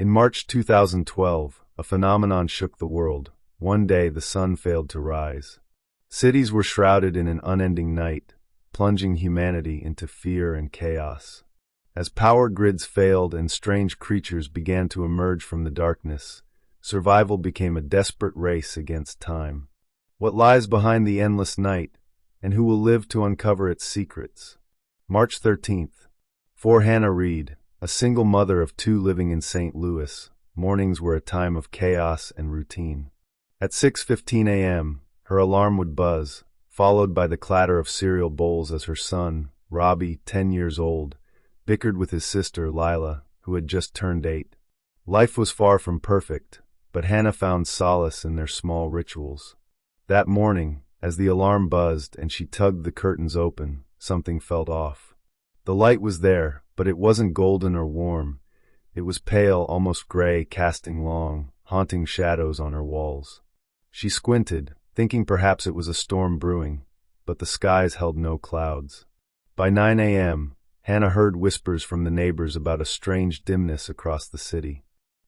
In March 2012, a phenomenon shook the world. One day the sun failed to rise. Cities were shrouded in an unending night, plunging humanity into fear and chaos. As power grids failed and strange creatures began to emerge from the darkness, survival became a desperate race against time. What lies behind the endless night, and who will live to uncover its secrets? March 13th. For Hannah Reed, a single mother of 2 living in St. Louis, mornings were a time of chaos and routine. At 6:15 a.m., her alarm would buzz, followed by the clatter of cereal bowls as her son, Robbie, 10 years old, bickered with his sister, Lila, who had just turned 8. Life was far from perfect, but Hannah found solace in their small rituals. That morning, as the alarm buzzed and she tugged the curtains open, something felt off. The light was there, but it wasn't golden or warm. It was pale, almost gray, casting long, haunting shadows on her walls. She squinted, thinking perhaps it was a storm brewing, but the skies held no clouds. By 9 a.m., Hannah heard whispers from the neighbors about a strange dimness across the city.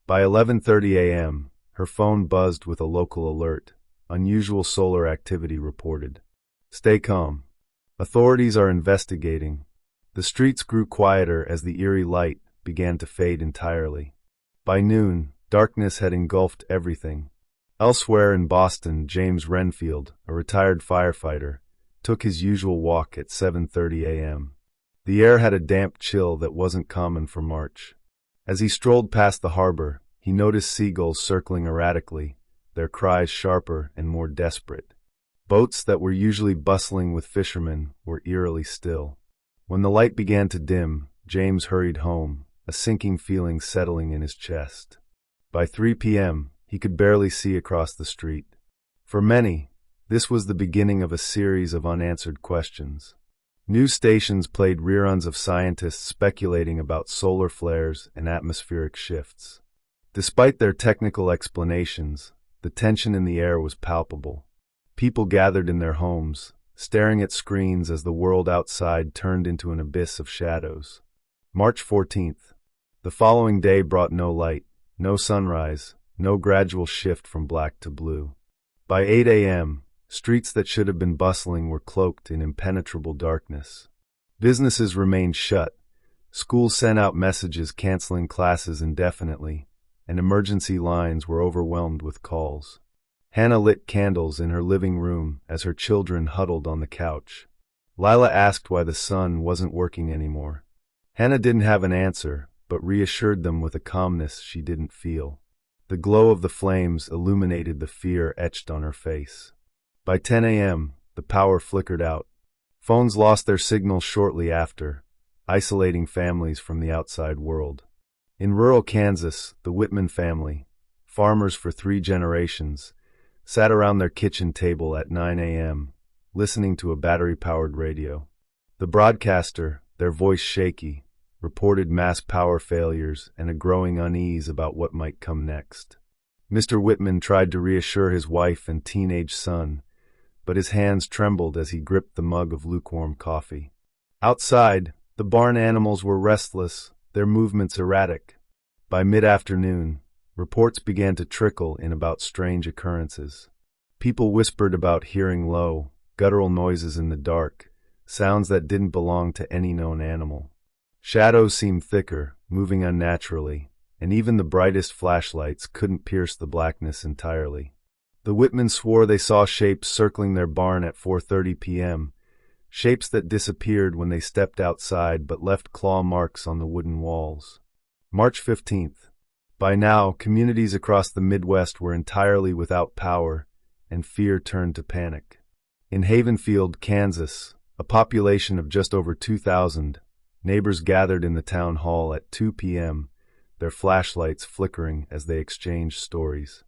By 11:30 a.m., her phone buzzed with a local alert. Unusual solar activity reported. Stay calm. Authorities are investigating. The streets grew quieter as the eerie light began to fade entirely. By noon, darkness had engulfed everything. Elsewhere in Boston, James Renfield, a retired firefighter, took his usual walk at 7:30 a.m. The air had a damp chill that wasn't common for March. As he strolled past the harbor, he noticed seagulls circling erratically, their cries sharper and more desperate. Boats that were usually bustling with fishermen were eerily still. When the light began to dim, James hurried home, a sinking feeling settling in his chest. By 3 p.m., he could barely see across the street. For many, this was the beginning of a series of unanswered questions. News stations played reruns of scientists speculating about solar flares and atmospheric shifts. Despite their technical explanations, the tension in the air was palpable. People gathered in their homes, staring at screens as the world outside turned into an abyss of shadows. March 14th. The following day brought no light, no sunrise, no gradual shift from black to blue. By 8 a.m., streets that should have been bustling were cloaked in impenetrable darkness. Businesses remained shut, schools sent out messages canceling classes indefinitely, and emergency lines were overwhelmed with calls. Hannah lit candles in her living room as her children huddled on the couch. Lila asked why the sun wasn't working anymore. Hannah didn't have an answer, but reassured them with a calmness she didn't feel. The glow of the flames illuminated the fear etched on her face. By 10 a.m., the power flickered out. Phones lost their signal shortly after, isolating families from the outside world. In rural Kansas, the Whitman family, farmers for 3 generations, sat around their kitchen table at 9 a.m., listening to a battery-powered radio. The broadcaster, their voice shaky, reported mass power failures and a growing unease about what might come next. Mr. Whitman tried to reassure his wife and teenage son, but his hands trembled as he gripped the mug of lukewarm coffee. Outside, the barn animals were restless, their movements erratic. By mid-afternoon, reports began to trickle in about strange occurrences. People whispered about hearing low, guttural noises in the dark, sounds that didn't belong to any known animal. Shadows seemed thicker, moving unnaturally, and even the brightest flashlights couldn't pierce the blackness entirely. The Whitmans swore they saw shapes circling their barn at 4:30 p.m., shapes that disappeared when they stepped outside but left claw marks on the wooden walls. March 15th. By now, communities across the Midwest were entirely without power, and fear turned to panic. In Havenfield, Kansas, a population of just over 2,000, neighbors gathered in the town hall at 2 p.m., their flashlights flickering as they exchanged stories.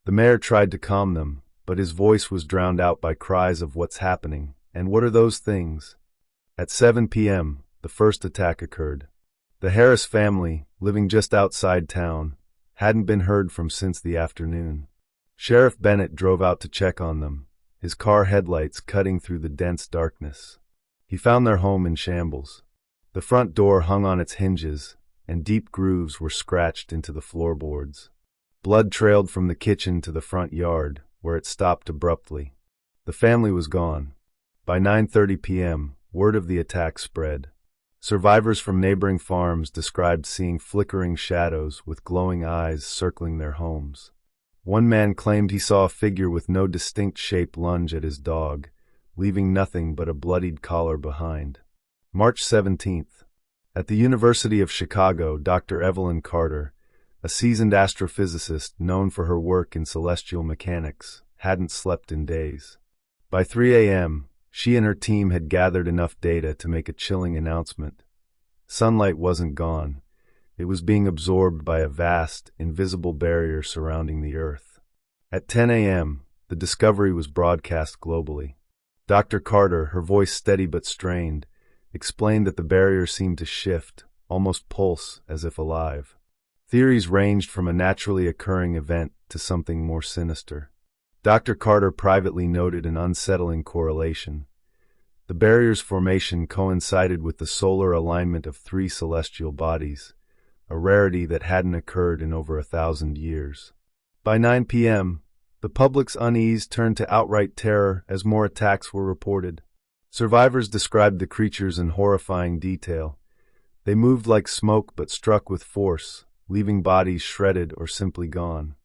The mayor tried to calm them, but his voice was drowned out by cries of "What's happening? And what are those things?" At 7 p.m., the first attack occurred. The Harris family, living just outside town, hadn't been heard from since the afternoon. Sheriff Bennett drove out to check on them, his car headlights cutting through the dense darkness. He found their home in shambles. The front door hung on its hinges, and deep grooves were scratched into the floorboards. Blood trailed from the kitchen to the front yard, where it stopped abruptly. The family was gone. By 9:30 p.m., word of the attack spread. Survivors from neighboring farms described seeing flickering shadows with glowing eyes circling their homes. One man claimed he saw a figure with no distinct shape lunge at his dog, leaving nothing but a bloodied collar behind. March 17th. At the University of Chicago, Dr. Evelyn Carter, a seasoned astrophysicist known for her work in celestial mechanics, hadn't slept in days. By 3 a.m., she and her team had gathered enough data to make a chilling announcement. Sunlight wasn't gone. It was being absorbed by a vast, invisible barrier surrounding the Earth. At 10 a.m., the discovery was broadcast globally. Dr. Carter, her voice steady but strained, explained that the barrier seemed to shift, almost pulse, as if alive. Theories ranged from a naturally occurring event to something more sinister. Dr. Carter privately noted an unsettling correlation. The barrier's formation coincided with the solar alignment of 3 celestial bodies, a rarity that hadn't occurred in over 1,000 years. By 9 p.m., the public's unease turned to outright terror as more attacks were reported. Survivors described the creatures in horrifying detail. They moved like smoke but struck with force, leaving bodies shredded or simply gone.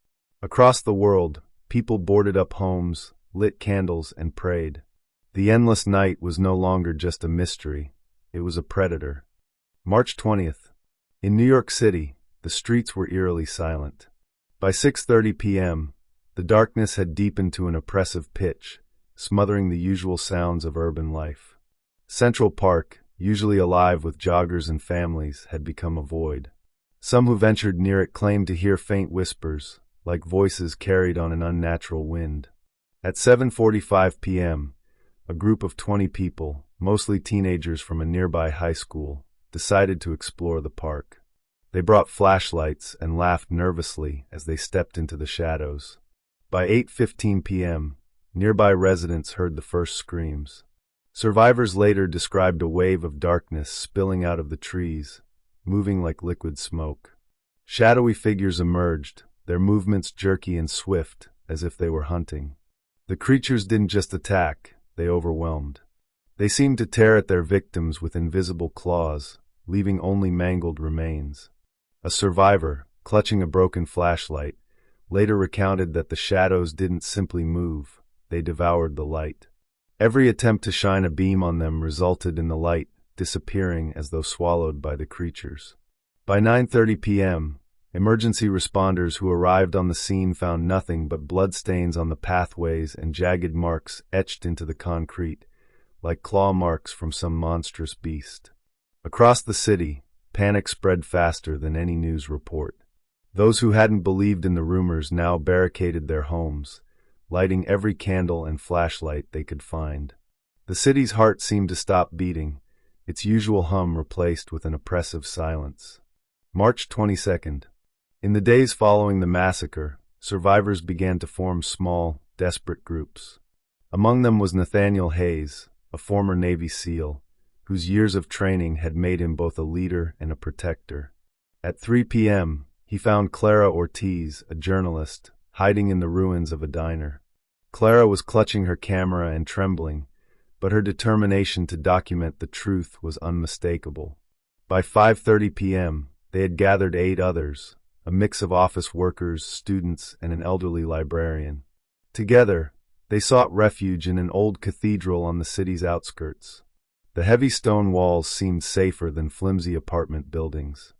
Across the world, people boarded up homes, lit candles, and prayed. The endless night was no longer just a mystery. It was a predator. March 20th. In New York City, the streets were eerily silent. By 6:30 p.m., the darkness had deepened to an oppressive pitch, smothering the usual sounds of urban life. Central Park, usually alive with joggers and families, had become a void. Some who ventured near it claimed to hear faint whispers, like voices carried on an unnatural wind. At 7:45 p.m., a group of 20 people, mostly teenagers from a nearby high school, decided to explore the park. They brought flashlights and laughed nervously as they stepped into the shadows. By 8:15 p.m., nearby residents heard the first screams. Survivors later described a wave of darkness spilling out of the trees, moving like liquid smoke. Shadowy figures emerged, their movements jerky and swift, as if they were hunting. The creatures didn't just attack, they overwhelmed. They seemed to tear at their victims with invisible claws, leaving only mangled remains. A survivor, clutching a broken flashlight, later recounted that the shadows didn't simply move, they devoured the light. Every attempt to shine a beam on them resulted in the light disappearing as though swallowed by the creatures. By 9:30 p.m., emergency responders who arrived on the scene found nothing but bloodstains on the pathways and jagged marks etched into the concrete, like claw marks from some monstrous beast. Across the city, panic spread faster than any news report. Those who hadn't believed in the rumors now barricaded their homes, lighting every candle and flashlight they could find. The city's heart seemed to stop beating, its usual hum replaced with an oppressive silence. March 22nd. In the days following the massacre, survivors began to form small, desperate groups. Among them was Nathaniel Hayes, a former Navy SEAL, whose years of training had made him both a leader and a protector. At 3 p.m., he found Clara Ortiz, a journalist, hiding in the ruins of a diner. Clara was clutching her camera and trembling, but her determination to document the truth was unmistakable. By 5:30 p.m., they had gathered 8 others, a mix of office workers, students, and an elderly librarian. Together, they sought refuge in an old cathedral on the city's outskirts. The heavy stone walls seemed safer than flimsy apartment buildings.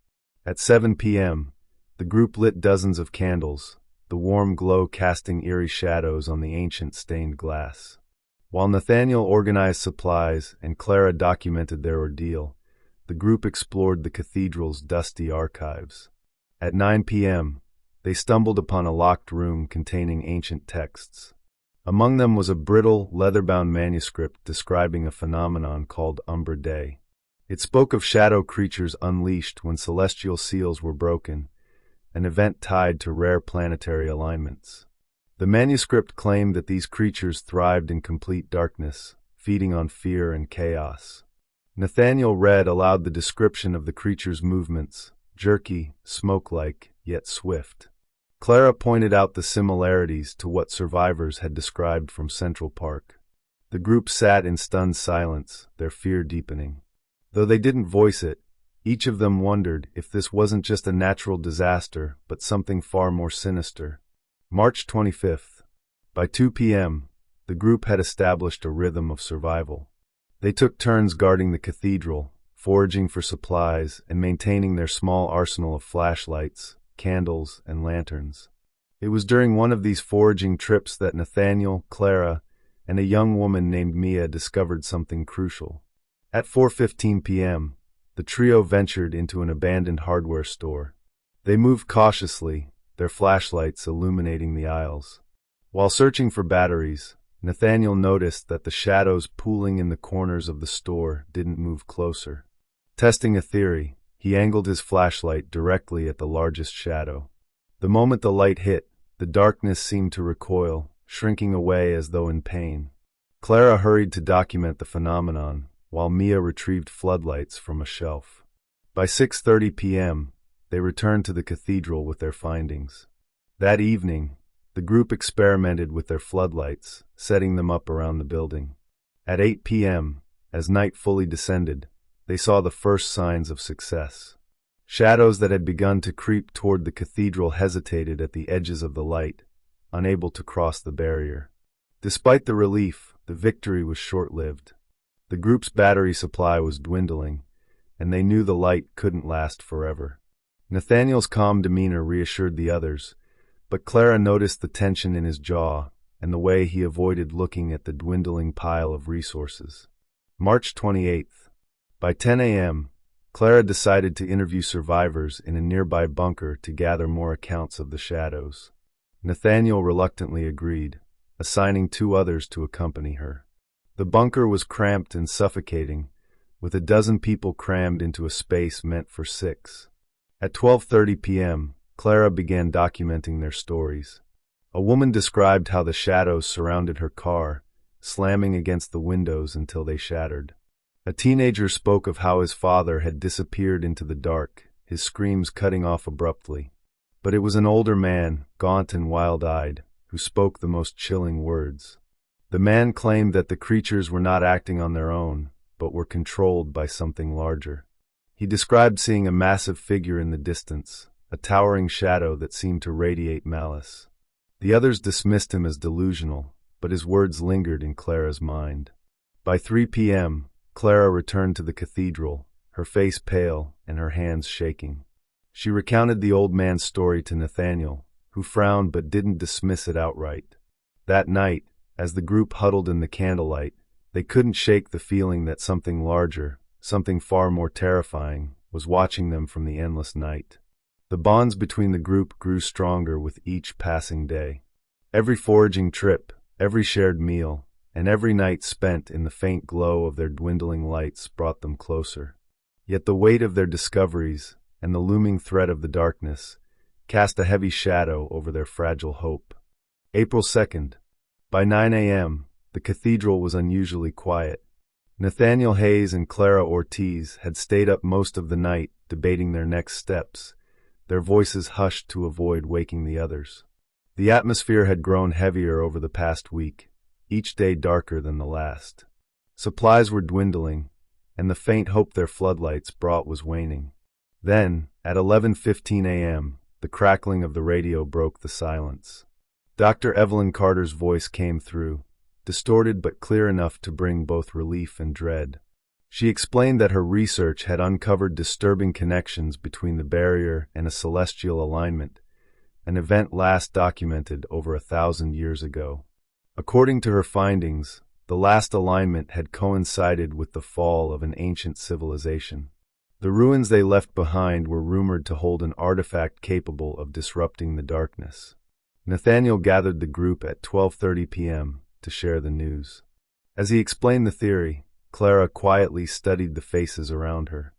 At 7 p.m., the group lit dozens of candles, the warm glow casting eerie shadows on the ancient stained glass. While Nathaniel organized supplies and Clara documented their ordeal, the group explored the cathedral's dusty archives. At 9 p.m., they stumbled upon a locked room containing ancient texts. Among them was a brittle, leather-bound manuscript describing a phenomenon called Umbra Day. It spoke of shadow creatures unleashed when celestial seals were broken, an event tied to rare planetary alignments. The manuscript claimed that these creatures thrived in complete darkness, feeding on fear and chaos. Nathaniel read aloud the description of the creatures' movements, jerky, smoke-like, yet swift. Clara pointed out the similarities to what survivors had described from Central Park. The group sat in stunned silence, their fear deepening. Though they didn't voice it, each of them wondered if this wasn't just a natural disaster, but something far more sinister. March 25th. By 2 p.m., the group had established a rhythm of survival. They took turns guarding the cathedral, foraging for supplies, and maintaining their small arsenal of flashlights, candles, and lanterns. It was during one of these foraging trips that Nathaniel, Clara, and a young woman named Mia discovered something crucial. At 4:15 p.m., the trio ventured into an abandoned hardware store. They moved cautiously, their flashlights illuminating the aisles. While searching for batteries, Nathaniel noticed that the shadows pooling in the corners of the store didn't move closer. Testing a theory, he angled his flashlight directly at the largest shadow. The moment the light hit, the darkness seemed to recoil, shrinking away as though in pain. Clara hurried to document the phenomenon, while Mia retrieved floodlights from a shelf. By 6:30 p.m., they returned to the cathedral with their findings. That evening, the group experimented with their floodlights, setting them up around the building. At 8 p.m., as night fully descended, they saw the first signs of success. Shadows that had begun to creep toward the cathedral hesitated at the edges of the light, unable to cross the barrier. Despite the relief, the victory was short-lived. The group's battery supply was dwindling, and they knew the light couldn't last forever. Nathaniel's calm demeanor reassured the others, but Clara noticed the tension in his jaw and the way he avoided looking at the dwindling pile of resources. March 28th. By 10 a.m., Clara decided to interview survivors in a nearby bunker to gather more accounts of the shadows. Nathaniel reluctantly agreed, assigning 2 others to accompany her. The bunker was cramped and suffocating, with a dozen people crammed into a space meant for 6. At 12:30 p.m., Clara began documenting their stories. A woman described how the shadows surrounded her car, slamming against the windows until they shattered. A teenager spoke of how his father had disappeared into the dark, his screams cutting off abruptly. But it was an older man, gaunt and wild-eyed, who spoke the most chilling words. The man claimed that the creatures were not acting on their own, but were controlled by something larger. He described seeing a massive figure in the distance, a towering shadow that seemed to radiate malice. The others dismissed him as delusional, but his words lingered in Clara's mind. By 3 p.m., Clara returned to the cathedral, her face pale and her hands shaking. She recounted the old man's story to Nathaniel, who frowned but didn't dismiss it outright. That night, as the group huddled in the candlelight, they couldn't shake the feeling that something larger, something far more terrifying, was watching them from the endless night. The bonds between the group grew stronger with each passing day. Every foraging trip, every shared meal, and every night spent in the faint glow of their dwindling lights brought them closer. Yet the weight of their discoveries and the looming threat of the darkness cast a heavy shadow over their fragile hope. April 2nd. By 9 a.m., the cathedral was unusually quiet. Nathaniel Hayes and Clara Ortiz had stayed up most of the night debating their next steps, their voices hushed to avoid waking the others. The atmosphere had grown heavier over the past week, each day darker than the last. Supplies were dwindling, and the faint hope their floodlights brought was waning. Then, at 11:15 a.m., the crackling of the radio broke the silence. Dr. Evelyn Carter's voice came through, distorted but clear enough to bring both relief and dread. She explained that her research had uncovered disturbing connections between the barrier and a celestial alignment, an event last documented over 1,000 years ago. According to her findings, the last alignment had coincided with the fall of an ancient civilization. The ruins they left behind were rumored to hold an artifact capable of disrupting the darkness. Nathaniel gathered the group at 12:30 p.m. to share the news. As he explained the theory, Clara quietly studied the faces around her.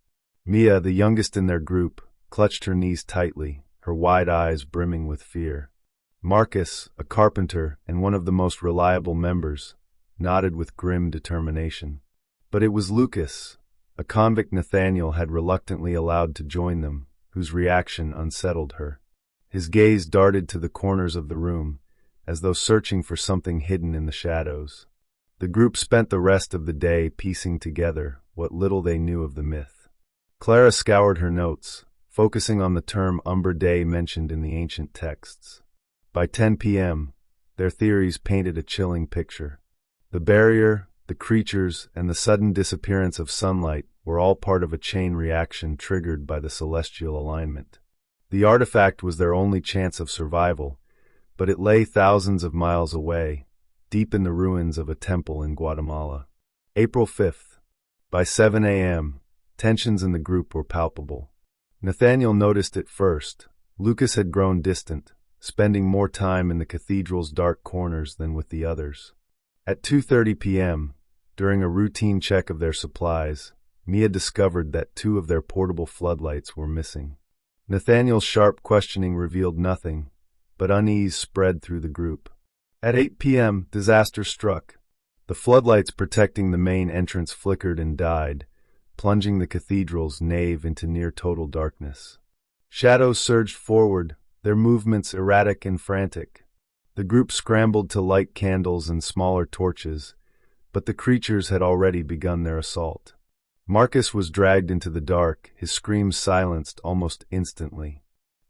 Mia, the youngest in their group, clutched her knees tightly, her wide eyes brimming with fear. Marcus, a carpenter and one of the most reliable members, nodded with grim determination. But it was Lucas, a convict Nathaniel had reluctantly allowed to join them, whose reaction unsettled her. His gaze darted to the corners of the room, as though searching for something hidden in the shadows. The group spent the rest of the day piecing together what little they knew of the myth. Clara scoured her notes, focusing on the term Umber Day mentioned in the ancient texts. By 10 p.m., their theories painted a chilling picture. The barrier, the creatures, and the sudden disappearance of sunlight were all part of a chain reaction triggered by the celestial alignment. The artifact was their only chance of survival, but it lay thousands of miles away, deep in the ruins of a temple in Guatemala. April 5th. By 7 a.m., tensions in the group were palpable. Nathaniel noticed it first. Lucas had grown distant, spending more time in the cathedral's dark corners than with the others. At 2:30 p.m., during a routine check of their supplies, Mia discovered that 2 of their portable floodlights were missing. Nathaniel's sharp questioning revealed nothing, but unease spread through the group. At 8 p.m., disaster struck. The floodlights protecting the main entrance flickered and died, plunging the cathedral's nave into near-total darkness. Shadows surged forward, their movements erratic and frantic. The group scrambled to light candles and smaller torches, but the creatures had already begun their assault. Marcus was dragged into the dark, his screams silenced almost instantly.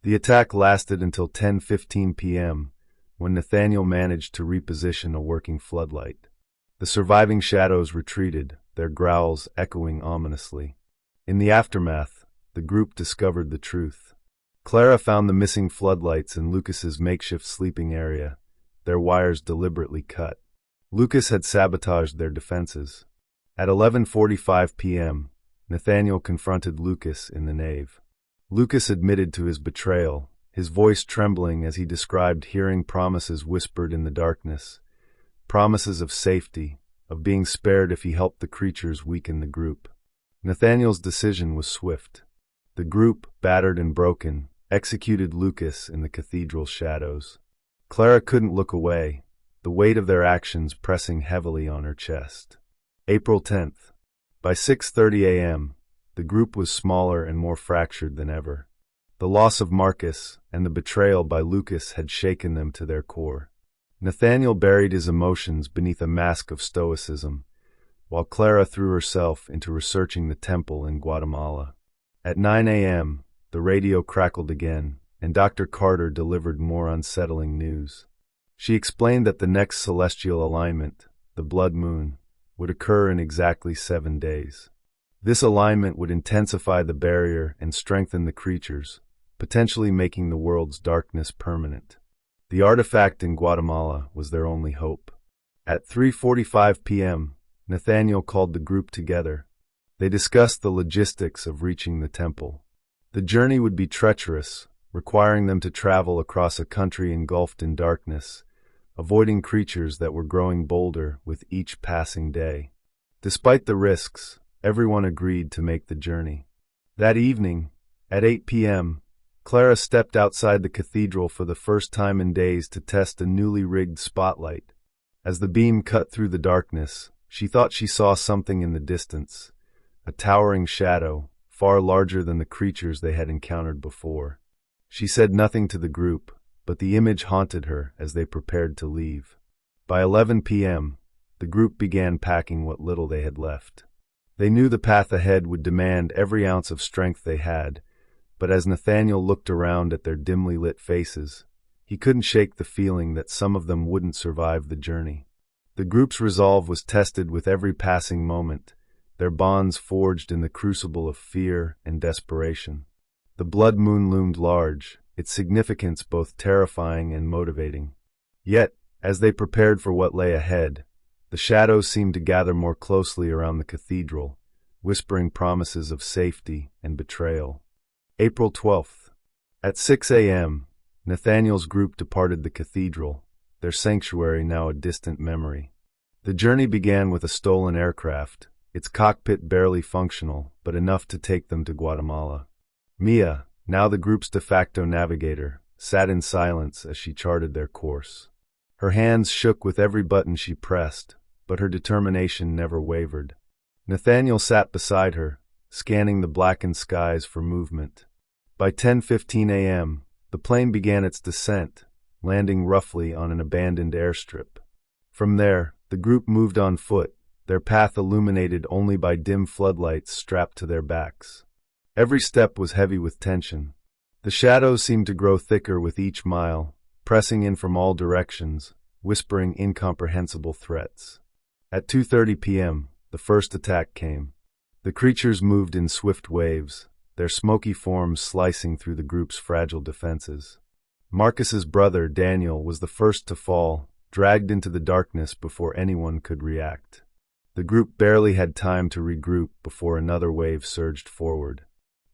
The attack lasted until 10:15 p.m., when Nathaniel managed to reposition a working floodlight. The surviving shadows retreated, their growls echoing ominously. In the aftermath, the group discovered the truth. Clara found the missing floodlights in Lucas's makeshift sleeping area, their wires deliberately cut. Lucas had sabotaged their defenses. At 11:45 p.m., Nathaniel confronted Lucas in the nave. Lucas admitted to his betrayal, his voice trembling as he described hearing promises whispered in the darkness, promises of safety, of being spared if he helped the creatures weaken the group. Nathaniel's decision was swift. The group, battered and broken, executed Lucas in the cathedral's shadows. Clara couldn't look away, the weight of their actions pressing heavily on her chest. April 10th. By 6:30 a.m., the group was smaller and more fractured than ever. The loss of Marcus and the betrayal by Lucas had shaken them to their core. Nathaniel buried his emotions beneath a mask of stoicism, while Clara threw herself into researching the temple in Guatemala. At 9 a.m., the radio crackled again, and Dr. Carter delivered more unsettling news. She explained that the next celestial alignment, the blood moon, would occur in exactly 7 days. This alignment would intensify the barrier and strengthen the creatures, potentially making the world's darkness permanent. The artifact in Guatemala was their only hope. At 3:45 p.m., Nathaniel called the group together. They discussed the logistics of reaching the temple. The journey would be treacherous, requiring them to travel across a country engulfed in darkness, avoiding creatures that were growing bolder with each passing day. Despite the risks, everyone agreed to make the journey. That evening, at 8 p.m., Clara stepped outside the cathedral for the first time in days to test a newly rigged spotlight. As the beam cut through the darkness, she thought she saw something in the distance, a towering shadow, far larger than the creatures they had encountered before. She said nothing to the group, but the image haunted her as they prepared to leave. By 11 p.m., the group began packing what little they had left. They knew the path ahead would demand every ounce of strength they had, but as Nathaniel looked around at their dimly lit faces, he couldn't shake the feeling that some of them wouldn't survive the journey. The group's resolve was tested with every passing moment, their bonds forged in the crucible of fear and desperation. The blood moon loomed large, its significance both terrifying and motivating. Yet, as they prepared for what lay ahead, the shadows seemed to gather more closely around the cathedral, whispering promises of safety and betrayal. April 12th. At 6 a.m., Nathaniel's group departed the cathedral, their sanctuary now a distant memory. The journey began with a stolen aircraft, its cockpit barely functional, but enough to take them to Guatemala. Mia, now the group's de facto navigator, sat in silence as she charted their course. Her hands shook with every button she pressed, but her determination never wavered. Nathaniel sat beside her, scanning the blackened skies for movement. By 10:15 a.m., the plane began its descent, landing roughly on an abandoned airstrip. From there, the group moved on foot, their path illuminated only by dim floodlights strapped to their backs. Every step was heavy with tension. The shadows seemed to grow thicker with each mile, pressing in from all directions, whispering incomprehensible threats. At 2:30 p.m., the first attack came. The creatures moved in swift waves, their smoky forms slicing through the group's fragile defenses. Marcus's brother, Daniel, was the first to fall, dragged into the darkness before anyone could react. The group barely had time to regroup before another wave surged forward.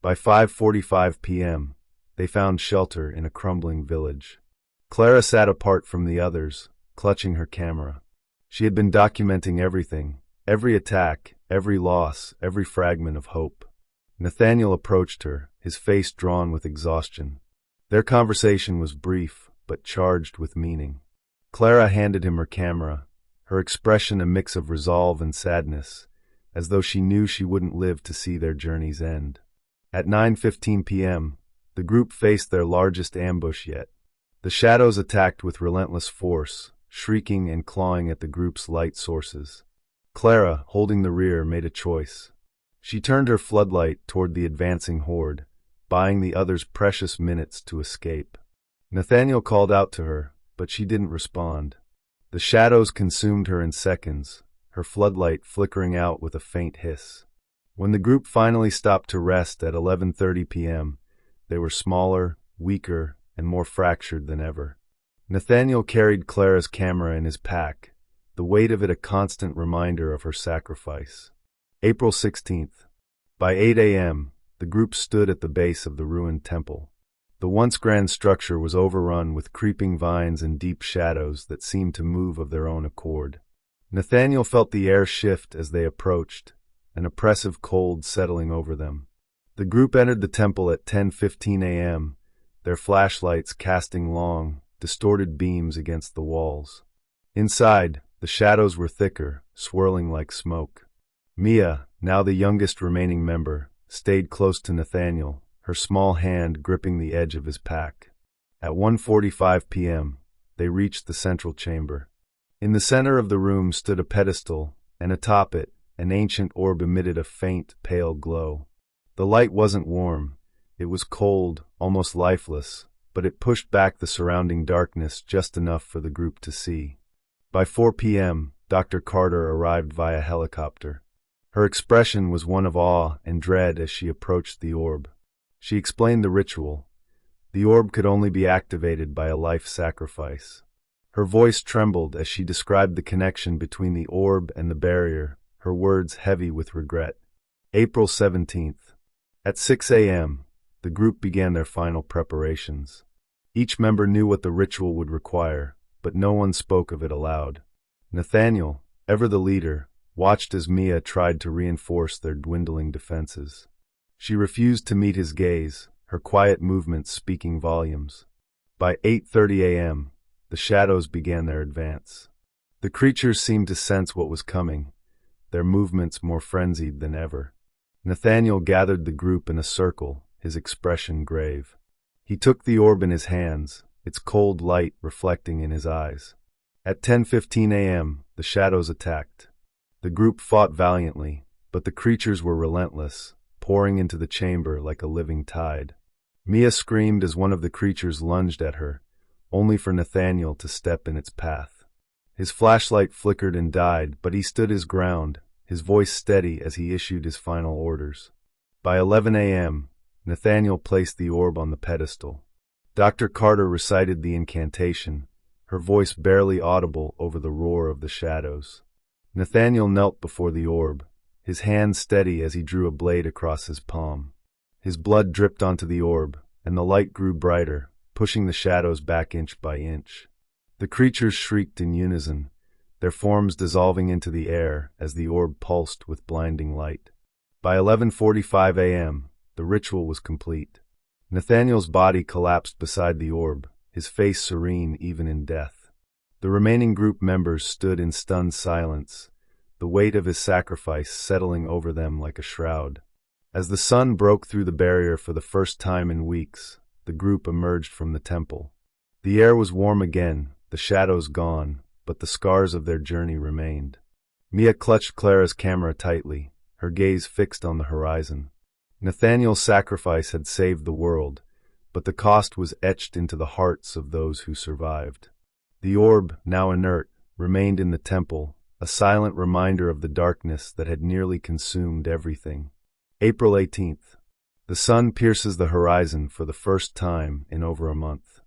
By 5:45 p.m., they found shelter in a crumbling village. Clara sat apart from the others, clutching her camera. She had been documenting everything, every attack, every loss, every fragment of hope. Nathaniel approached her, his face drawn with exhaustion. Their conversation was brief, but charged with meaning. Clara handed him her camera, her expression a mix of resolve and sadness, as though she knew she wouldn't live to see their journey's end. At 9:15 p.m., the group faced their largest ambush yet. The shadows attacked with relentless force, shrieking and clawing at the group's light sources. Clara, holding the rear, made a choice. She turned her floodlight toward the advancing horde, buying the others precious minutes to escape. Nathaniel called out to her, but she didn't respond. The shadows consumed her in seconds, her floodlight flickering out with a faint hiss. When the group finally stopped to rest at 11:30 p.m., they were smaller, weaker, and more fractured than ever. Nathaniel carried Clara's camera in his pack, the weight of it a constant reminder of her sacrifice. April 16th. By 8 a.m., the group stood at the base of the ruined temple. The once grand structure was overrun with creeping vines and deep shadows that seemed to move of their own accord. Nathaniel felt the air shift as they approached, an oppressive cold settling over them. The group entered the temple at 10:15 a.m., their flashlights casting long, distorted beams against the walls. Inside, the shadows were thicker, swirling like smoke. Mia, now the youngest remaining member, stayed close to Nathaniel, her small hand gripping the edge of his pack. At 1:45 p.m., they reached the central chamber. In the center of the room stood a pedestal, and atop it, an ancient orb emitted a faint, pale glow. The light wasn't warm. It was cold, almost lifeless, but it pushed back the surrounding darkness just enough for the group to see. By 4 p.m., Dr. Carter arrived via helicopter. Her expression was one of awe and dread as she approached the orb. She explained the ritual. The orb could only be activated by a life sacrifice. Her voice trembled as she described the connection between the orb and the barrier, her words heavy with regret. April 17th. At 6 a.m., the group began their final preparations. Each member knew what the ritual would require, but no one spoke of it aloud. Nathaniel, ever the leader, watched as Mia tried to reinforce their dwindling defenses. She refused to meet his gaze, her quiet movements speaking volumes. By 8:30 a.m., the shadows began their advance. The creatures seemed to sense what was coming, their movements more frenzied than ever. Nathaniel gathered the group in a circle, his expression grave. He took the orb in his hands, its cold light reflecting in his eyes. At 10:15 a.m., the shadows attacked. The group fought valiantly, but the creatures were relentless, pouring into the chamber like a living tide. Mia screamed as one of the creatures lunged at her, only for Nathaniel to step in its path. His flashlight flickered and died, but he stood his ground, his voice steady as he issued his final orders. By 11 a.m., Nathaniel placed the orb on the pedestal. Dr. Carter recited the incantation, her voice barely audible over the roar of the shadows. Nathaniel knelt before the orb, his hand steady as he drew a blade across his palm. His blood dripped onto the orb, and the light grew brighter, pushing the shadows back inch by inch. The creatures shrieked in unison, their forms dissolving into the air as the orb pulsed with blinding light. By 11:45 a.m., the ritual was complete. Nathaniel's body collapsed beside the orb, his face serene even in death. The remaining group members stood in stunned silence, the weight of his sacrifice settling over them like a shroud. As the sun broke through the barrier for the first time in weeks, the group emerged from the temple. The air was warm again, the shadows gone, but the scars of their journey remained. Mia clutched Clara's camera tightly, her gaze fixed on the horizon. Nathaniel's sacrifice had saved the world, but the cost was etched into the hearts of those who survived. The orb, now inert, remained in the temple, a silent reminder of the darkness that had nearly consumed everything. April 18th. The sun pierces the horizon for the first time in over a month.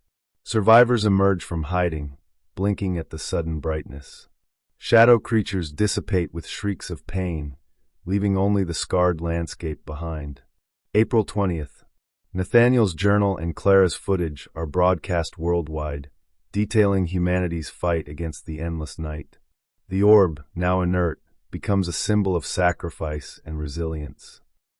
Survivors emerge from hiding, blinking at the sudden brightness. Shadow creatures dissipate with shrieks of pain, leaving only the scarred landscape behind. April 20th. Nathaniel's journal and Clara's footage are broadcast worldwide, detailing humanity's fight against the endless night. The orb, now inert, becomes a symbol of sacrifice and resilience.